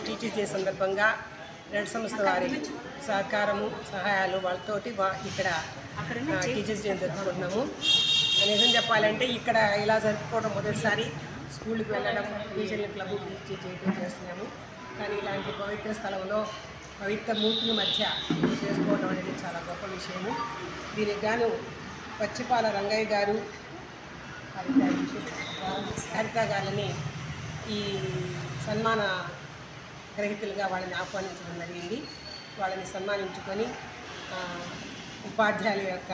Teachers day సందర్భంగా red సంస్థ వారి సహకారము సహాయాలు వాళ్ళతోటి ఇక్కడ టీచర్స్ డే జరుపుకుంటున్నాము. నిజం చెప్పాలంటే ఇక్కడ ఇలా జరుపుకోవడం మొదటిసారి. స్కూల్కి వెళ్ళడం, టీచర్ల క్లబ్ చేయడం చేస్తున్నాము. కానీ ఇలాంటి పవిత్ర స్థలంలో పవిత్ర మూర్తుల మధ్య చేసుకోవడం అనేది చాలా గొప్ప విషయము. దీనికి గాను పచ్చిపాల రంగయ్య గారు, హరిత గారిని ఈ సన్మాన గ్రహీతలుగా వాళ్ళని ఆహ్వానించడం జరిగింది. వాళ్ళని సన్మానించుకొని ఉపాధ్యాయుల యొక్క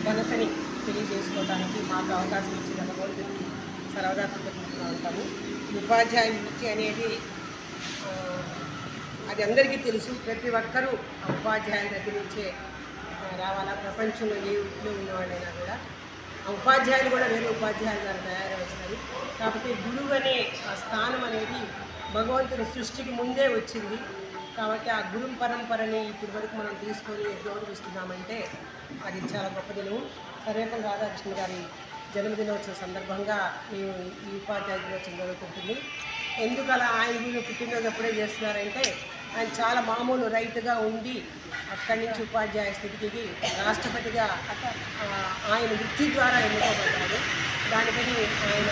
ఘనతని తెలియజేసుకోవడానికి మాకు అవకాశం ఇచ్చిన భగవంతుడికి సర్వదా కృతజ్ఞతగా ఉంటాము. ఉపాధ్యాయ వృత్తి అనేది అది అందరికీ తెలుసు. ప్రతి ఒక్కరూ ఉపాధ్యాయుల దగ్గర నుంచే రావాలా. ప్రపంచంలో ఏ వృత్తిలో ఉన్నవాళ్ళైనా కూడా ఆ ఉపాధ్యాయులు కూడా వేరే ఉపాధ్యాయులుగా తయారవుతారు. కాబట్టి గురువు అనే ఆ స్థానం అనేది భగవంతుని సృష్టికి ముందే వచ్చింది. కాబట్టి ఆ గురు పరంపరని ఇప్పటి వరకు మనం తీసుకొని గౌరవిస్తున్నామంటే అది చాలా గొప్ప దినము. సర్వేపల్లి రాధాకృష్ణ గారి జన్మదినోత్సవం సందర్భంగా మేము ఈ ఉపాధ్యాయ దినోత్సవం జరుగుతుంటుంది. ఎందుకు అలా ఆయన గురించి పుట్టినరోజు ఎప్పుడే చేస్తున్నారంటే ఆయన చాలా మామూలు రైతుగా ఉండి అక్కడి నుంచి ఉపాధ్యాయ స్థితికి రాష్ట్రపతిగా ఆయన వృత్తి ద్వారా ఎన్నుకోబడ్డారు. దానికని ఆయన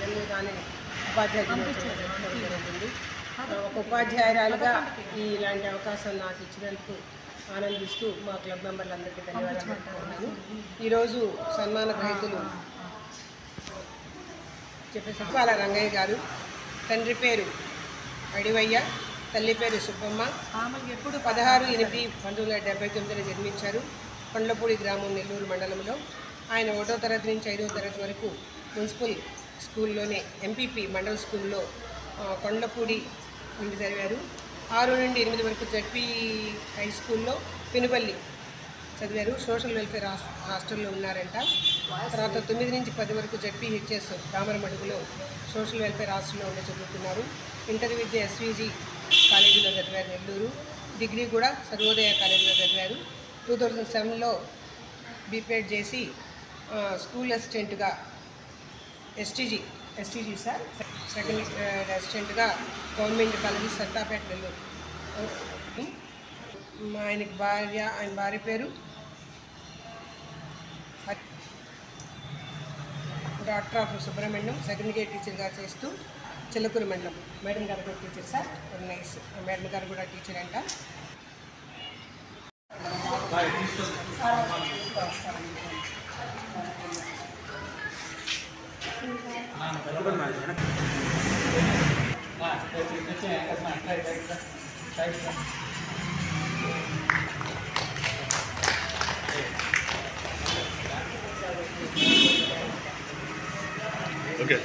జన్మదినాన్ని ఉపాధ్యాయ దినోత్సవం జరుపుకోవడం జరుగుతుంది. ఒక ఉపాధ్యాయురాలుగా ఇలాంటి అవకాశం నాకు ఇచ్చినందుకు ఆనందిస్తూ మా క్లబ్ మెంబర్లందరికీ ధన్యవాదాలు చెప్పుకుంటున్నాను. ఈరోజు సన్మాన గ్రహీతలు పచ్చిపాల రంగయ్య గారు. తండ్రి పేరు అడివయ్య, తల్లి పేరు సుబ్బమ్మ. 16/8/1979 జన్మించారు. కొండలపూడి గ్రామం, నెల్లూరు మండలంలో. ఆయన 1వ తరగతి నుంచి 5వ తరగతి వరకు మున్సిపల్ స్కూల్లోనే ఎంపీపీ మండల్ స్కూల్లో కొండలపూడి నుండి చదివారు. 6 నుండి 8 వరకు జడ్పీ హై స్కూల్లో పెనుపల్లి చదివారు. సోషల్ వెల్ఫేర్ హాస్టల్లో ఉన్నారంట. తర్వాత 9 నుంచి 10 వరకు జడ్పీహెచ్ఎస్ రామరమడుగులో సోషల్ వెల్ఫేర్ హాస్టల్లో ఉండి చదువుతున్నారు. ఇంటర్ విద్య ఎస్విజి కాలేజీలో చదివారు నెల్లూరు. డిగ్రీ కూడా సర్వోదయ కాలేజీలో చదివారు. 2007లో బీపీఎడ్ చేసి స్కూల్ అసిస్టెంట్గా ఎస్టీజీ సార్ సెకండ్ అసిస్టెంట్గా గవర్నమెంట్ కాలేజ్ సత్తాపేట నెల్లూరు. ఆయన భార్య పేరు doctor of Subrahmanyam, second grade టీచర్గా చేస్తూ చిల్లకూరు మండలం. మేడం గారు కూడా టీచర్ సార్, నైస్. మేడం గారు కూడా టీచర్ అంట. ఓకే.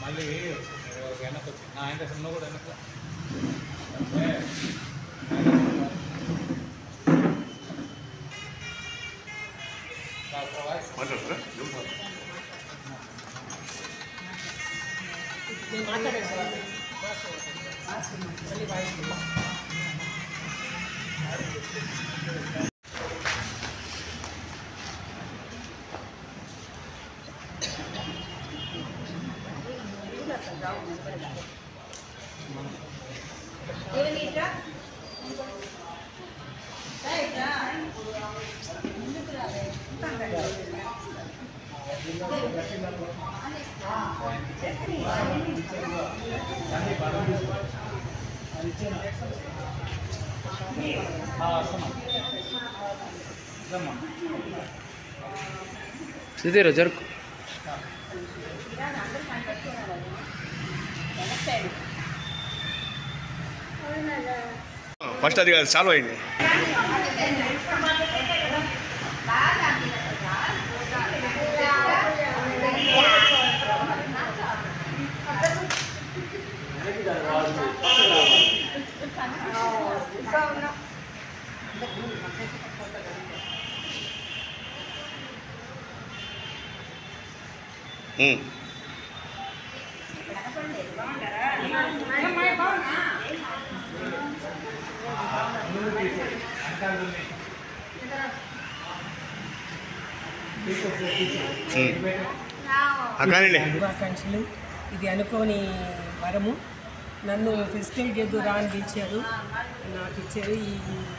మళ్ళీ వెనక్కి ఆయన కూడా వెనక్కి सीधे जरूर फस्ट अभी चालू अయింది. శుభాకాంక్షలు. ఇది అనుకోని వరము. నన్ను ఫెస్టివల్ గెద్దు రాని పిలిచారు, నాకు ఇచ్చారు. ఈ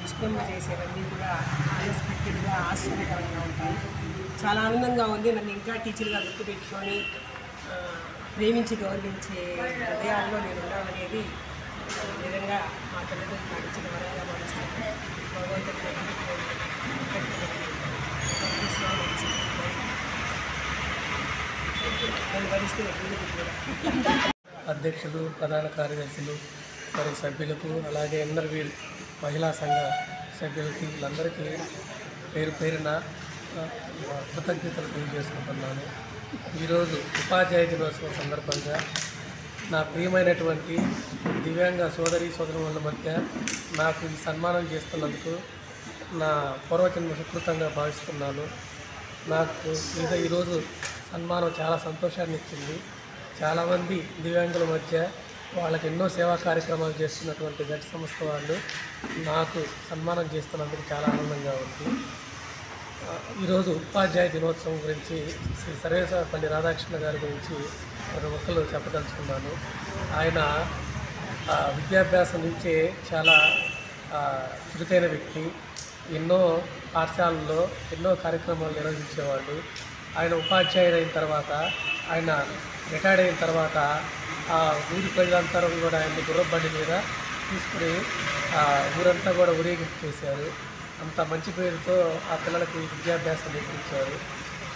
ఇష్టంగా చేసేవన్నీ కూడా అన్ఎక్స్పెక్టెడ్గా ఆశ్చర్యకరంగా ఉంటాయి. చాలా ఆనందంగా ఉంది. నన్ను ఇంకా టీచర్గా గుర్తుపెట్టుకొని ప్రేమించి గౌరవించే హృదయాల్లో నేను ఉన్నామనేది నిజంగా మా తల్లిదండ్రులు నాకు ఇచ్చిన వరంగా భావిస్తాను. భగవంతుడి అధ్యక్షులు, ప్రధాన కార్యదర్శులు, మరి సభ్యులకు, అలాగే ఎన్ఆర్వీల్ మహిళా సంఘ సభ్యులకి వీళ్ళందరికీ పేరు పేరున కృతజ్ఞతలు తెలియజేసుకుంటున్నాను. ఈరోజు ఉపాధ్యాయ దినోత్సవం సందర్భంగా నా ప్రియమైనటువంటి దివ్యాంగ సోదరుల మధ్య నాకు ఈ సన్మానం చేస్తున్నందుకు నా పూర్వజన్మ సుకృతంగా భావిస్తున్నాను. నాకు ఈరోజు సన్మానం చాలా సంతోషాన్ని ఇచ్చింది. చాలామంది దివ్యాంగుల మధ్య వాళ్ళకి ఎన్నో సేవా కార్యక్రమాలు చేస్తున్నటువంటి గట్ సంస్థ వాళ్ళు నాకు సన్మానం చేస్తున్నందుకు చాలా ఆనందంగా ఉంది. ఈరోజు ఉపాధ్యాయ దినోత్సవం గురించి శ్రీ సర్వేశ్వరపల్లి రాధాకృష్ణ గారి గురించి రెండు మొక్కలు చెప్పదలుచుకున్నాను. ఆయన విద్యాభ్యాసం నుంచే చాలా చురుకైన వ్యక్తి. ఎన్నో పాఠశాలల్లో ఎన్నో కార్యక్రమాలు నిర్వహించేవాళ్ళు. ఆయన ఉపాధ్యాయుడు అయిన తర్వాత, ఆయన రిటైర్డ్ అయిన తర్వాత ఊరి ప్రజలంతా కూడా ఆయన గుర్రబండి మీద తీసుకుని ఊరంతా కూడా ఊరేగింపు చేశారు. అంత మంచి పేరుతో ఆ పిల్లలకి విద్యాభ్యాసం నేర్పించారు.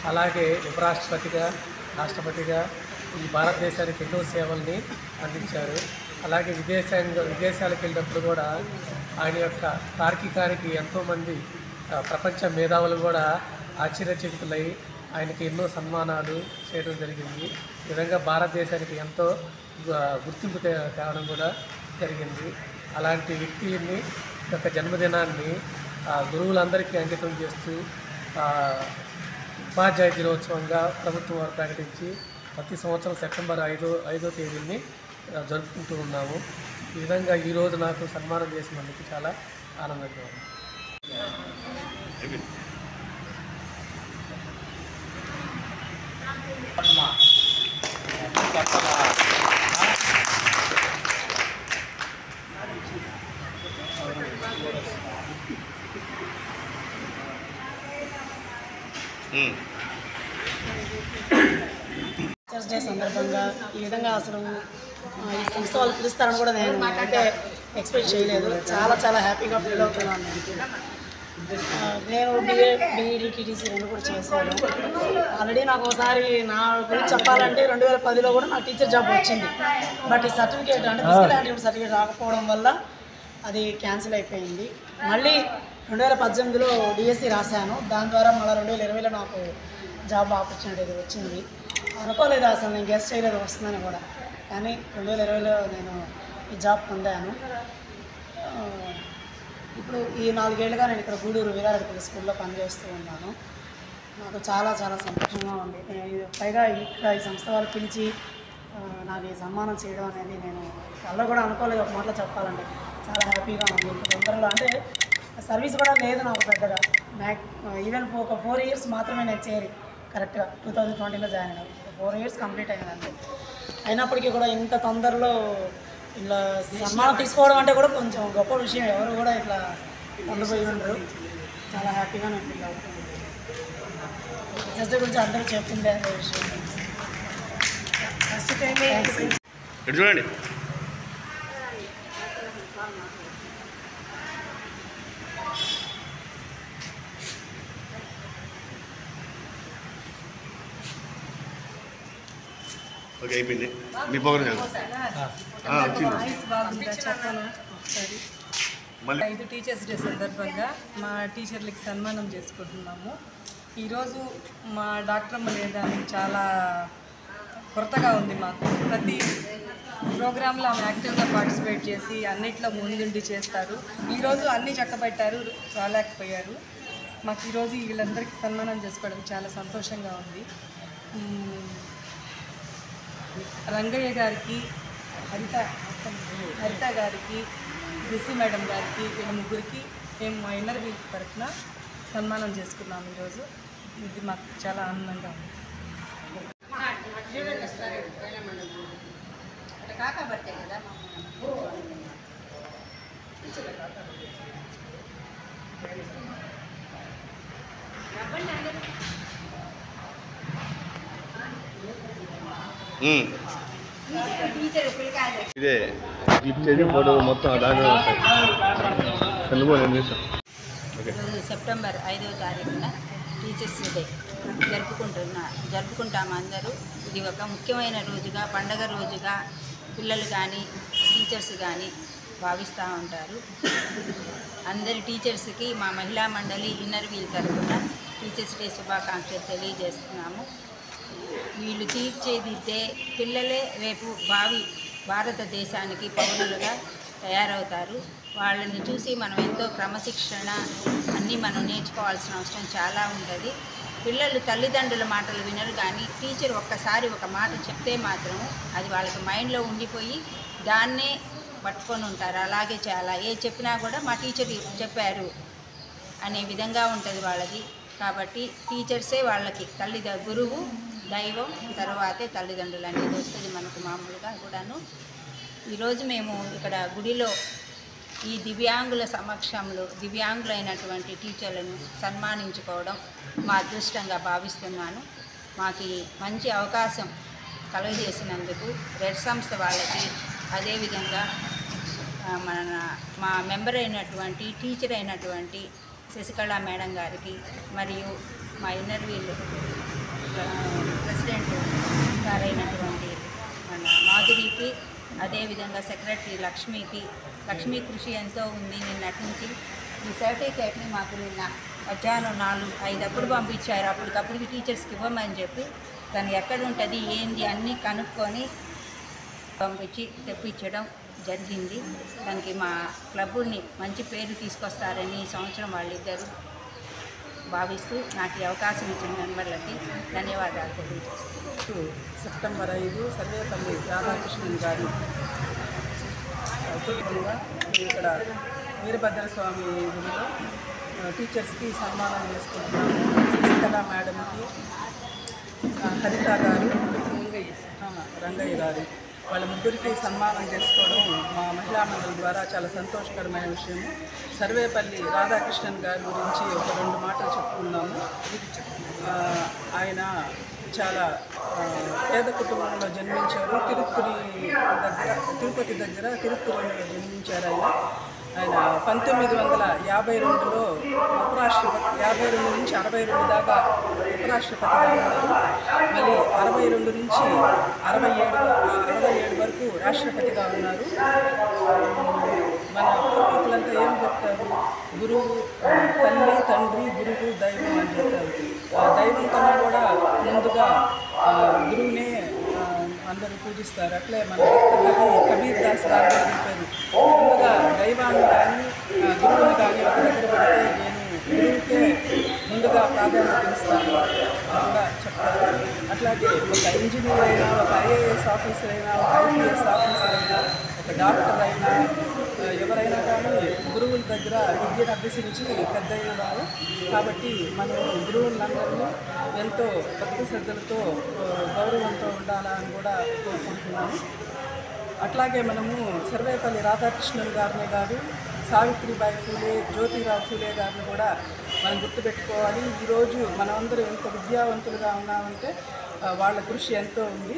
అలాగే ఉపరాష్ట్రపతిగా, రాష్ట్రపతిగా ఈ భారతదేశానికి ఎన్నో సేవల్ని అందించారు. అలాగే విదేశాలకు వెళ్ళినప్పుడు కూడా ఆయన యొక్క తార్కికానికి ఎంతోమంది ప్రపంచ మేధావులు కూడా ఆశ్చర్యచకితులై ఆయనకి ఎన్నో సన్మానాలు చేయడం జరిగింది. ఈ విధంగా భారతదేశానికి ఎంతో గుర్తింపు తేవడం కూడా జరిగింది. అలాంటి వ్యక్తిని యొక్క జన్మదినాన్ని గురువులందరికీ అంకితం చేస్తూ ఉపాధ్యాయ దినోత్సవంగా ప్రభుత్వం వారు ప్రకటించి ప్రతి సంవత్సరం సెప్టెంబర్ 5వ తేదీని జరుపుకుంటూ ఉన్నాము. ఈ విధంగా ఈరోజు నాకు సన్మానం చేసినందుకు చాలా ఆనందంగా ఉంది. టీచర్స్ డే సందర్భంగా ఈ విధంగా అసలు ఈ సంస్థ వాళ్ళు పిలుస్తారని కూడా నేను అంటే ఎక్స్పెక్ట్ చేయలేదు. చాలా హ్యాపీగా ఫీల్ అవుతున్నాను. నేను బీఈడి టీటీసీ రెండు కూడా చేశాను. ఆల్రెడీ నాకు ఒకసారి నా గురించి చెప్పాలంటే 2010లో కూడా నాకు టీచర్ జాబ్ వచ్చింది. బట్ ఈ సర్టిఫికేట్ అంటే ఫిజికల్ యాక్టివిటీ సర్టిఫికేట్ రాకపోవడం వల్ల అది క్యాన్సిల్ అయిపోయింది. మళ్ళీ 2018లో డిఎస్సి రాశాను. దాని ద్వారా మళ్ళీ 2020లో నాకు జాబ్ ఆపర్చునిటీ వచ్చింది. అనుకోలేదు అసలు, నేను గెస్ట్ చేయలేదు వస్తుందని కూడా. కానీ 2020లో నేను ఈ జాబ్ పొందాను. ఇప్పుడు ఈ 4 ఏళ్ళుగా నేను ఇక్కడ గూడూరు వీరారెడ్డి స్కూల్లో పనిచేస్తూ ఉన్నాను. నాకు చాలా సంతోషంగా ఉంది. పైగా ఇక్కడ ఈ సంస్థ వాళ్ళు పిలిచి నాకు ఈ సన్మానం చేయడం అనేది నేను కళ్ళలో కూడా అనుకోలేదు. ఒక మాటలో చెప్పాలంటే చాలా హ్యాపీగా ఉంది. తొందరలో అంటే సర్వీస్ కూడా లేదు నాకు పెద్దగా. ఈవెన్ ఒక 4 ఇయర్స్ మాత్రమే నేను చేరి కరెక్ట్గా 2020లో జాయిన్ అయ్యాను. 4 ఇయర్స్ కంప్లీట్ అయ్యానంటే అయినప్పటికీ కూడా ఇంత తొందరలో ఇలా సన్మానం తీసుకోవడం అంటే కూడా కొంచెం గొప్ప విషయం. ఎవరు కూడా ఇట్లా పొందిపోయి ఉండరు. చాలా హ్యాపీగా నేను ఫీల్ అవుతుంది. జస్ట్ గురించి అందరూ చెప్పింది అనే విషయం. ఫస్ట్ టైం చూడండి. ఓకే, అయిపోయింది. మీ ప్రోగ్రామ్ మళ్ళీ 5 టీచర్స్ డే సందర్భంగా మా టీచర్లకి సన్మానం చేసుకుంటున్నాము. ఈరోజు మా డాక్టర్ అమ్మ లేడానికి చాలా కొరతగా ఉంది మాకు. ప్రతి ప్రోగ్రాంలో ఆమె యాక్టివ్గా పార్టిసిపేట్ చేసి అన్నిట్లో ముందుండి చేస్తారు. ఈరోజు అన్నీ చక్కబెట్టారు, రాలేకపోయారు. మాకు ఈరోజు వీళ్ళందరికీ సన్మానం చేసుకోవడం చాలా సంతోషంగా ఉంది. రంగయ్య గారికి, హరిత గారికి, జెసి మేడం గారికి, వీళ్ళ ముగ్గురికి మేము మా ఇన్నర్ వీల్ తరఫున సన్మానం చేసుకున్నాము ఈరోజు. ఇది మాకు చాలా ఆనందంగా ఉంది. ఇదే ఇచ్చేది ఫోటో మొత్తం దాంట్లో ఈరోజు సెప్టెంబర్ 5వ తారీఖున టీచర్స్ డే జరుపుకుంటాము అందరూ. ఇది ఒక ముఖ్యమైన రోజుగా, పండగ రోజుగా పిల్లలు కానీ టీచర్స్ కానీ భావిస్తూ ఉంటారు. అందరి టీచర్స్కి మా మహిళా మండలి ఇన్నర్ వీల్ తరఫున టీచర్స్ డే శుభాకాంక్షలు తెలియజేస్తున్నాము. వీళ్ళు తీర్చిదిద్దే పిల్లలే రేపు భారతదేశానికి పౌరులుగా తయారవుతారు. వాళ్ళని చూసి మనం ఎంతో క్రమశిక్షణ అన్నీ మనం నేర్చుకోవాల్సిన అవసరం చాలా ఉంటుంది. పిల్లలు తల్లిదండ్రుల మాటలు వినరు, కానీ టీచర్ ఒక్కసారి ఒక మాట చెప్తే మాత్రం అది వాళ్ళకి మైండ్లో ఉండిపోయి దాన్నే పట్టుకొని ఉంటారు. అలాగే చాలా చెప్పినా కూడా మా టీచర్ చెప్పారు అనే విధంగా ఉంటుంది వాళ్ళది. కాబట్టి టీచర్సే వాళ్ళకి గురువు, దైవం, తర్వాతే తల్లిదండ్రులు అనేది వస్తుంది మనకు మామూలుగా కూడాను. ఈరోజు మేము ఇక్కడ గుడిలో ఈ దివ్యాంగుల సమక్షంలో దివ్యాంగులైనటువంటి టీచర్లను సన్మానించుకోవడం మా అదృష్టంగా భావిస్తున్నాను. మాకు మంచి అవకాశం కలుగజేసినందుకు రెడ్ సంస్థ వాళ్ళకి, అదేవిధంగా మా మెంబర్ అయినటువంటి టీచర్ అయినటువంటి శశికళ మేడం గారికి, మరియు మా ఇన్నర్ వీల్ ప్రెసిడెంట్ గారైనటువంటి మన మాధురికి, అదేవిధంగా సెక్రటరీ లక్ష్మీ కృషి ఎంతో ఉంది. నిన్నటి నుంచి ఈ సర్టిఫికేట్ని మాకు నిన్న మధ్యాహ్నం 4-5 అప్పుడు పంపించారు. అప్పటికప్పుడు టీచర్స్కి ఇవ్వమని చెప్పి తను ఎక్కడ ఉంటుంది ఏంది అన్నీ కనుక్కొని తెప్పించడం జరిగింది. దానికి మా క్లబ్ని మంచి పేరు తీసుకొస్తారని ఈ సంవత్సరం వాళ్ళిద్దరూ భావిస్తూ నాకు ఈ అవకాశం ఇచ్చిన మెంబర్లకి ధన్యవాదాలు తెలియజేస్తాను. సెప్టెంబర్ 5 సర్వేపల్లి రాధాకృష్ణన్ గారి కుటుంబంగా ఇక్కడ వీరభద్రస్వామి గుడిలో టీచర్స్కి సన్మానం చేసుకుంటున్నాము. శశికళ మేడంకి, హరిత గారు, రంగయ్య గారు, వాళ్ళ ముగ్గురికి సన్మానం చేసుకోవడం మా మహిళా మండలి ద్వారా చాలా సంతోషకరమైన విషయము. సర్వేపల్లి రాధాకృష్ణన్ గారి గురించి ఒక 2 మాటలు చెప్పుకున్నాము. ఆయన చాలా పేద కుటుంబంలో జన్మించారు. తిరుపతి దగ్గర తిరుత్తూరులో జన్మించారు. ఆయన 1952లో ఉపరాష్ట్రపతి, 52 నుంచి 62 దాకా ఉపరాష్ట్రపతిగా ఉన్నారు. మళ్ళీ 62 నుంచి 67 వరకు రాష్ట్రపతిగా ఉన్నారు. మన పూర్వీకులంతా ఏం చెప్తారు? గురువు, తల్లి, తండ్రి, గురువు, దైవం అని చెప్తారు. దైవం కన్నా కూడా ముందుగా గురువునే అందరూ పూజిస్తారు. అట్లే మన కబీర్ దాస్ గారు కూడా చెప్పారు, ముందుగా దైవాన్ని కానీ గురువుని కానీ ఒక దగ్గర పెడితే నేను గురువుకే ముందుగా ప్రాధాన్యత ఇస్తాను అని కూడా చెప్తారు. అట్లాగే ఒక ఇంజనీర్ అయినా, ఒక ఐఏఎస్ ఆఫీసర్ అయినా, ఒక ఐపీఎస్ ఆఫీసర్ అయినా, ఒక డాక్టర్ అయినా, ఎవరైనా కానీ గురువుల దగ్గర విద్యను అభ్యసించి పెద్దయిన వారు. కాబట్టి మనం గురువులందరినీ ఎంతో భక్తి శ్రద్ధలతో గౌరవంతో ఉండాలని కూడా కోరుకుంటున్నాము. అట్లాగే మనము సర్వేపల్లి రాధాకృష్ణన్ గారినే కాదు, సావిత్రిబాయి ఫూలే, జ్యోతిరావు ఫూలే గారిని కూడా మనం గుర్తుపెట్టుకోవాలి. ఈరోజు మనమందరం ఎంత విద్యావంతులుగా ఉన్నామంటే వాళ్ళ కృషి ఎంతో ఉంది.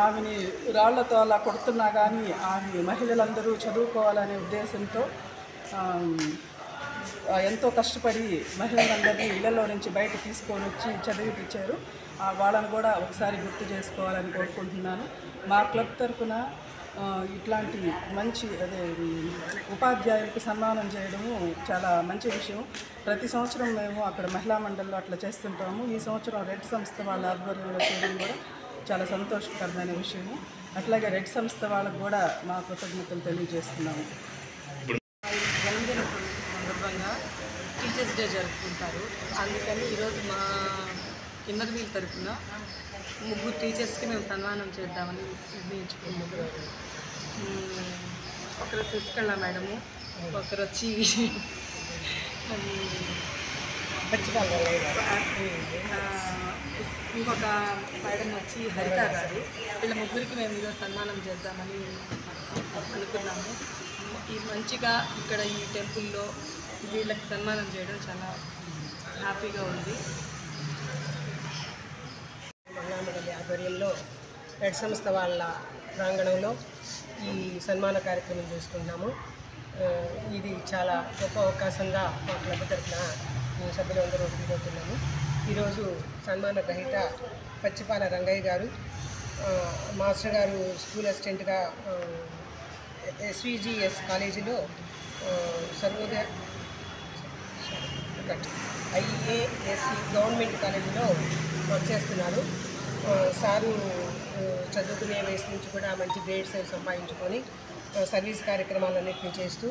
ఆమెని రాళ్లతో అలా కొడుతున్నా కానీ ఆమె మహిళలందరూ చదువుకోవాలనే ఉద్దేశంతో ఎంతో కష్టపడి మహిళలందరినీ ఇళ్లలో నుంచి బయట తీసుకొని వచ్చి చదివిపించారు. వాళ్ళని కూడా ఒకసారి గుర్తు చేసుకోవాలని కోరుకుంటున్నాను. మా క్లబ్ తరఫున ఇట్లాంటి మంచి ఉపాధ్యాయులకు సన్మానం చేయడము చాలా మంచి విషయం. ప్రతి సంవత్సరం మేము అక్కడ మహిళా మండలిలో అట్లా చేస్తుంటాము. ఈ సంవత్సరం రెడ్ సంస్థ వాళ్ళ ఆధ్వర్యంలో చేయడం కూడా చాలా సంతోషకరమైన విషయము. అట్లాగే రెడ్ సంస్థ వాళ్ళకు కూడా మా కృతజ్ఞతలు తెలియజేస్తున్నాము. జన్మదిన సందర్భంగా టీచర్స్ డే జరుపుకుంటారు. అందుకని ఈరోజు మా ఇన్నర్ వీల్ తరఫున ముగ్గురు టీచర్స్కి మేము సన్మానం చేద్దామని నిర్ణయించుకున్నాము. ఒకరు శశికళ మేడము, ఒకరు వచ్చి ఇంకొక మేడం వచ్చి హరిత గారు. వీళ్ళ ముగ్గురికి మేము ఈరోజు సన్మానం చేద్దామని అనుకున్నాము. ఈ మంచిగా ఇక్కడ ఈ టెంపుల్లో వీళ్ళకి సన్మానం చేయడం చాలా హ్యాపీగా ఉంది. మహిళా మండలి ఆధ్వర్యంలో రెడ్ సంస్థ వాళ్ళ ప్రాంగణంలో ఈ సన్మాన కార్యక్రమం చేసుకుంటున్నాము. ఇది చాలా గొప్ప అవకాశంగా మా క్లబ్ తరఫున సభ్యులందరూ ఫీల్ అవుతున్నాము. ఈరోజు సన్మాన గ్రహీత పచ్చిపాల రంగయ్య గారు, మాస్టర్ గారు స్కూల్ అసిస్టెంట్గా SVGS కాలేజీలో సర్వోదయ IASC గవర్నమెంట్ కాలేజీలో వర్క్ చేస్తున్నారు. సారు చదువుకునే వయసు నుంచి కూడా మంచి గ్రేడ్స్ సంపాదించుకొని సర్వీస్ కార్యక్రమాలన్నింటినీ చేస్తూ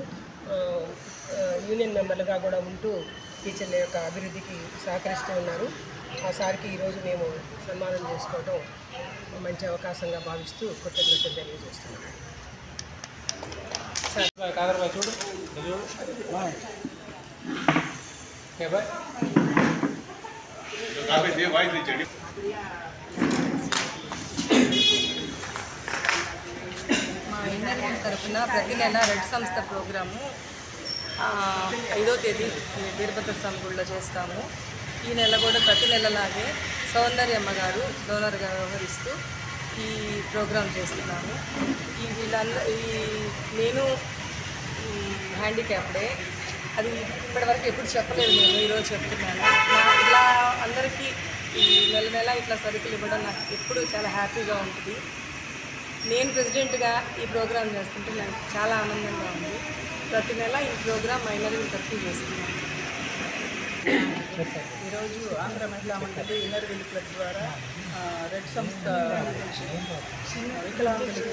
యూనియన్ మెంబర్లుగా కూడా ఉంటూ టీచర్ల యొక్క అభివృద్ధికి సహకరిస్తూ ఉన్నారు. ఆ సార్కి ఈరోజు మేము సన్మానం చేసుకోవడం మంచి అవకాశంగా భావిస్తూ కృతజ్ఞతలు తెలియజేస్తున్నాము. చూడు ఓకే బాయ్. మా ఇండియన్ తరఫున ప్రతి నెల రెడ్ సంస్థ ప్రోగ్రాము 5వ తేదీ వీరభద్ర స్వామి గుడిలో చేస్తాము. ఈ నెల కూడా ప్రతి నెలలాగే సౌందర్యమ్మ గారు డోనర్గా వ్యవహరిస్తూ ఈ ప్రోగ్రాం చేస్తున్నాము. నేను హ్యాండిక్యాప్డే, అది ఇప్పటివరకు ఎప్పుడు చెప్పలేదు. నేను ఈరోజు చెప్తున్నాను. ఇలా అందరికీ ఈ నెల ఇట్లా సరుకులు ఇవ్వడం నాకు ఎప్పుడు చాలా హ్యాపీగా ఉంటుంది. నేను ప్రెసిడెంట్గా ఈ ప్రోగ్రాం చేస్తుంటే నాకు చాలా ఆనందంగా ఉంది. ప్రతి నెల ఈ ప్రోగ్రాం మైనర్ని తరఫున చేస్తున్నాను. ఈరోజు ఆంధ్ర మహిళా మండలి ఇన్నర్ వీల్ క్లబ్ ద్వారా రెడ్ సంస్థ వికలాంగులకి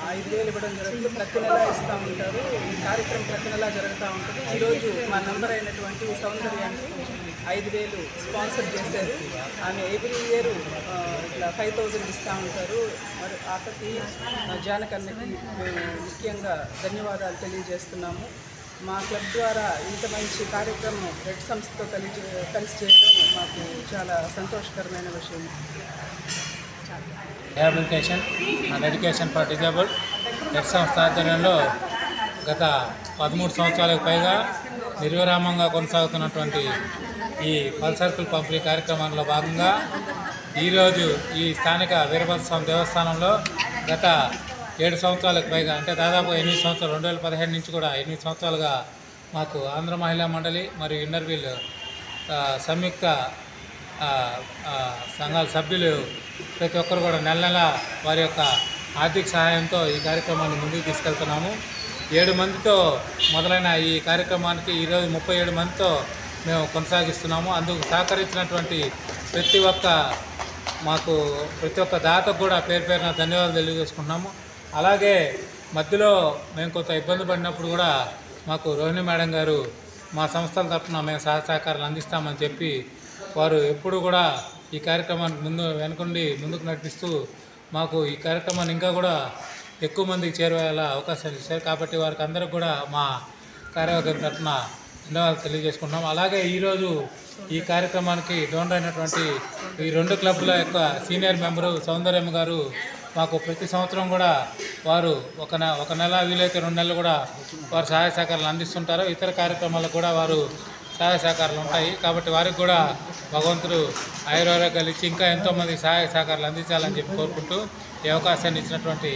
5,000 ఇవ్వడం జరుగుతుంది. ప్రతి నెల ఇస్తూ ఉంటారు. ఈ కార్యక్రమం ప్రతి నెల జరుగుతూ ఉంటుంది. ఈరోజు మా నంబర్ అయినటువంటి సౌందర్యాన్ని 5,000 స్పాన్సర్ చేశారు. ఆమె ఎవ్రీ ఇయర్ ఇట్లా 5,000 ఇస్తూ ఉంటారు. మరి ఆటకి జానకన్నకి మేము ముఖ్యంగా ధన్యవాదాలు తెలియజేస్తున్నాము. మా క్లబ్ ద్వారా ఇంత మంచి కార్యక్రమం రెడ్ సంస్థతో కలిసి చేయడం మాకు చాలా సంతోషకరమైన విషయం. Rehabilitation and education for disabled red సంస్థ ఆధ్వర్యంలో గత 13 సంవత్సరాలకు పైగా నిర్విరామంగా కొనసాగుతున్నటువంటి ఈ పల్స్ సర్కిల్ పంపిణీ కార్యక్రమంలో భాగంగా ఈరోజు ఈ స్థానిక వీరభద్ర స్వామి దేవస్థానంలో గత 7 సంవత్సరాలకు పైగా, అంటే దాదాపు 8 సంవత్సరాలు, 2015 నుంచి కూడా 8 సంవత్సరాలుగా మాకు ఆంధ్ర మహిళా మండలి మరియు ఇన్నర్ వీల్ సంయుక్త సంఘాల సభ్యులు ప్రతి ఒక్కరు కూడా నెల నెల వారి యొక్క ఆర్థిక సహాయంతో ఈ కార్యక్రమాన్ని ముందుకు తీసుకెళ్తున్నాము. 7 మందితో మొదలైన ఈ కార్యక్రమానికి ఈరోజు 37 మందితో మేము కొనసాగిస్తున్నాము. అందుకు సహకరించినటువంటి ప్రతి ఒక్క దాతకు కూడా పేరు పేరున ధన్యవాదాలు తెలియజేసుకుంటున్నాము. అలాగే మధ్యలో మేము కొంత ఇబ్బంది పడినప్పుడు కూడా మాకు రోహిణి మేడం గారు మా సంస్థల తరఫున మేము సహకారాలు అందిస్తామని చెప్పి వారు ఎప్పుడు కూడా ఈ కార్యక్రమానికి వెనుకండి ముందుకు నడిపిస్తూ మాకు ఈ కార్యక్రమాన్ని ఇంకా కూడా ఎక్కువ మందికి చేరువేలా అవకాశాలు ఇచ్చారు. కాబట్టి వారికి అందరికి కూడా మా కార్యవర్గం తరఫున ధన్యవాదాలు తెలియజేసుకుంటున్నాం. అలాగే ఈరోజు ఈ కార్యక్రమానికి డోనర్ అయినటువంటి ఈ 2 క్లబ్ల యొక్క సీనియర్ మెంబరు సౌందర్యమ్మ గారు మాకు ప్రతి సంవత్సరం కూడా వారు ఒక నెల వీలైతే 2 నెలలు కూడా వారు సహాయ సహకారాలు అందిస్తుంటారు. ఇతర కార్యక్రమాలకు కూడా వారు సహాయ సహకారాలు ఉంటాయి. కాబట్టి వారికి కూడా భగవంతుడు ఆయురారోగ్యాలు ఇచ్చి ఇంకా ఎంతోమంది సహాయ సహకారాలు అందించాలని చెప్పి కోరుకుంటూ ఈ అవకాశాన్ని ఇచ్చినటువంటి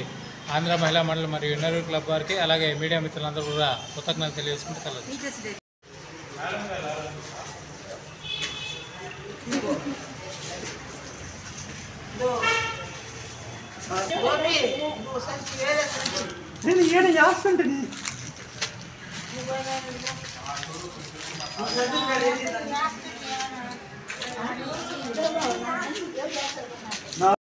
ఆంధ్ర మహిళా మండలి మరియు ఇన్నర్ వీల్ క్లబ్ వారికి, అలాగే మీడియా మిత్రులందరూ కూడా కృతజ్ఞతలు తెలియజేసుకుంటూ సెలవు. నేను ఏడ చేస్తుంటే